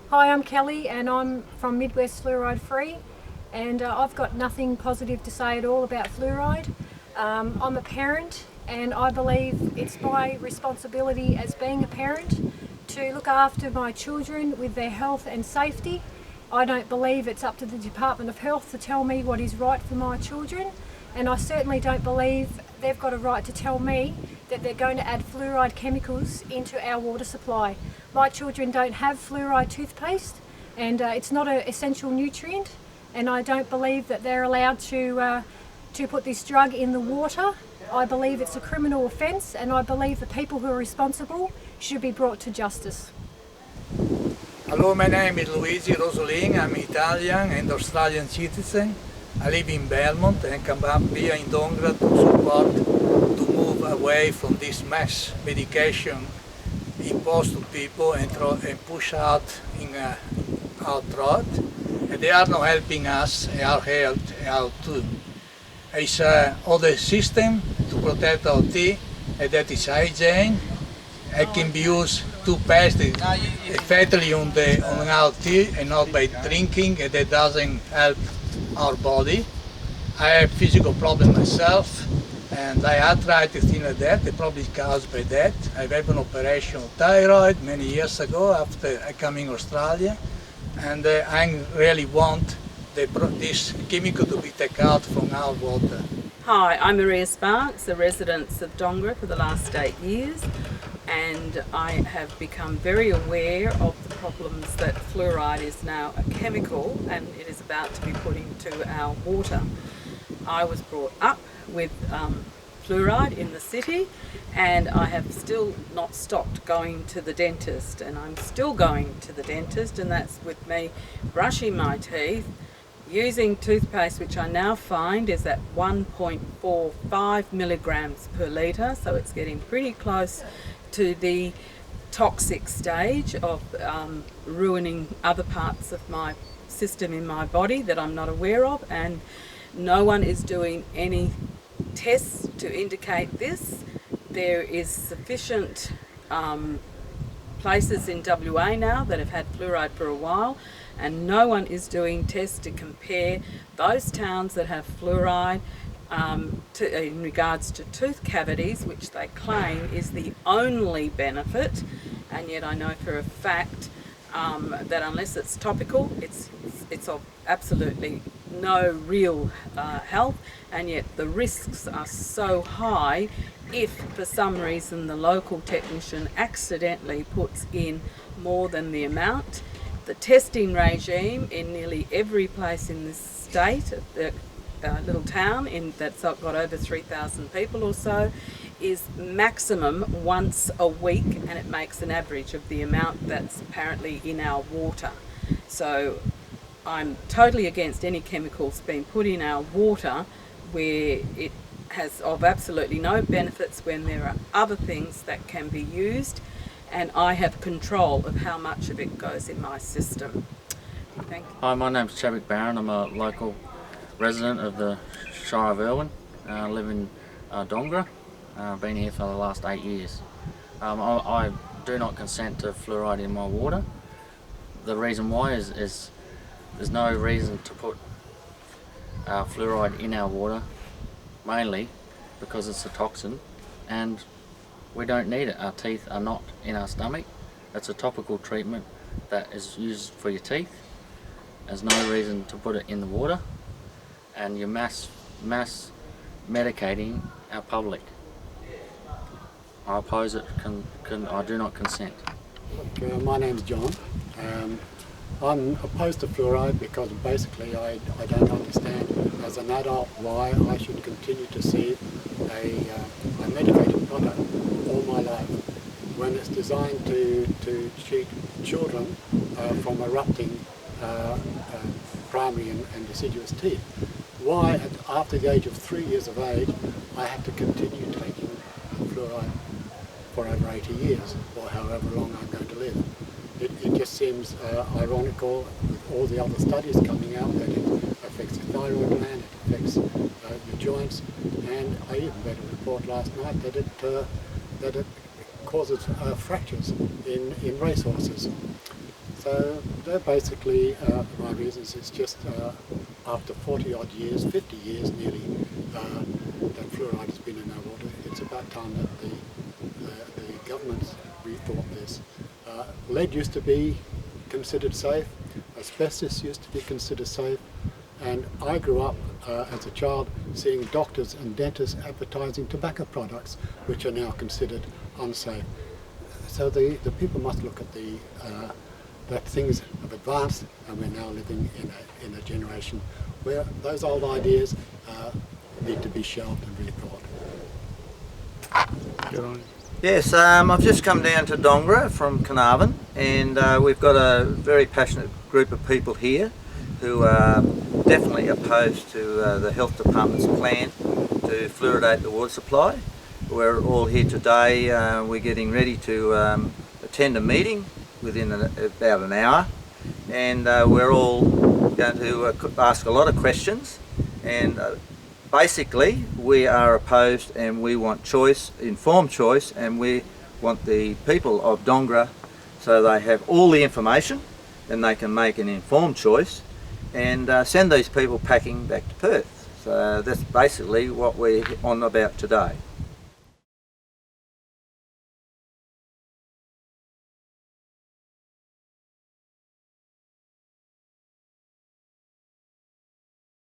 Hi, I'm Kelly and I'm from Midwest Fluoride Free, and I've got nothing positive to say at all about fluoride. I'm a parent and I believe it's my responsibility as being a parent to look after my children with their health and safety. I don't believe it's up to the Department of Health to tell me what is right for my children, and I certainly don't believe they've got a right to tell me that they're going to add fluoride chemicals into our water supply. My children don't have fluoride toothpaste, and it's not an essential nutrient, and I don't believe that they're allowed to put this drug in the water. I believe it's a criminal offence, and I believe the people who are responsible should be brought to justice. Hello, my name is Luigi Rosolin. I'm Italian and Australian citizen. I live in Belmont and come up here in Dongara to support, to move away from this mass medication imposed to people and push out in our throat. And they are not helping us, our health, our too. It's other system to protect our teeth, and that is hygiene. It can be used to paste it effectively on our teeth and not by drinking, and that doesn't help our body. I have physical problem myself, and I had arthritis, things like that. They're probably caused by that. I've had an operation of thyroid many years ago after I came in Australia, and I really want this chemical to be taken out from our water. Hi, I'm Maria Sparks, a resident of Dongara for the last 8 years, and I have become very aware of the problems that fluoride is now a chemical and it is about to be put into our water. I was brought up with fluoride in the city, and I have still not stopped going to the dentist, and I'm still going to the dentist, and that's with me brushing my teeth, using toothpaste, which I now find is at 1.45 milligrams per litre, so it's getting pretty close to the toxic stage of ruining other parts of my system in my body that I'm not aware of, and no one is doing any tests to indicate this. There is sufficient places in WA now that have had fluoride for a while, and no one is doing tests to compare those towns that have fluoride in regards to tooth cavities, which they claim is the only benefit, and yet I know for a fact that unless it's topical, it's of absolutely no real health, and yet the risks are so high if for some reason the local technician accidentally puts in more than the amount. The testing regime in nearly every place in this state, the little town that's got over 3,000 people or so, is maximum once a week, and it makes an average of the amount that's apparently in our water. So I'm totally against any chemicals being put in our water where it has of absolutely no benefits when there are other things that can be used, and I have control of how much of it goes in my system. Thank you. Hi, my name's Chadwick Barron. I'm a local resident of the Shire of Irwin. I live in Dongara. Been here for the last 8 years. I do not consent to fluoride in my water. The reason why is there's no reason to put fluoride in our water, mainly because it's a toxin and we don't need it. Our teeth are not in our stomach. It's a topical treatment that is used for your teeth. There's no reason to put it in the water, and you're mass medicating our public. I oppose it. I do not consent. My name's John. I'm opposed to fluoride because basically I don't understand as an adult why I should continue to see a medicated product all my life when it's designed to treat children from erupting primary and deciduous teeth. Why, after the age of 3 years of age, I have to continue taking fluoride for over 80 years, or however long I'm going to live. It just seems ironical with all the other studies coming out that it affects the thyroid gland, it affects your joints, and I even read a report last night that it causes fractures in racehorses. So So they're basically my reasons. It's just after 40 odd years, 50 years nearly, that fluoride has been in our water. It's about time that the governments rethought this. Lead used to be considered safe, asbestos used to be considered safe, and I grew up as a child seeing doctors and dentists advertising tobacco products which are now considered unsafe. So the people must look at that things have advanced, and we're now living in a generation where those old ideas need to be shelved and rethought. Yes, I've just come down to Dongara from Carnarvon, and we've got a very passionate group of people here who are definitely opposed to the health department's plan to fluoridate the water supply. We're all here today. We're getting ready to attend a meeting within about an hour, and we're all going to ask a lot of questions, and basically we are opposed, and we want choice, informed choice, and we want the people of Dongara so they have all the information and they can make an informed choice and send these people packing back to Perth. So that's basically what we're on about today.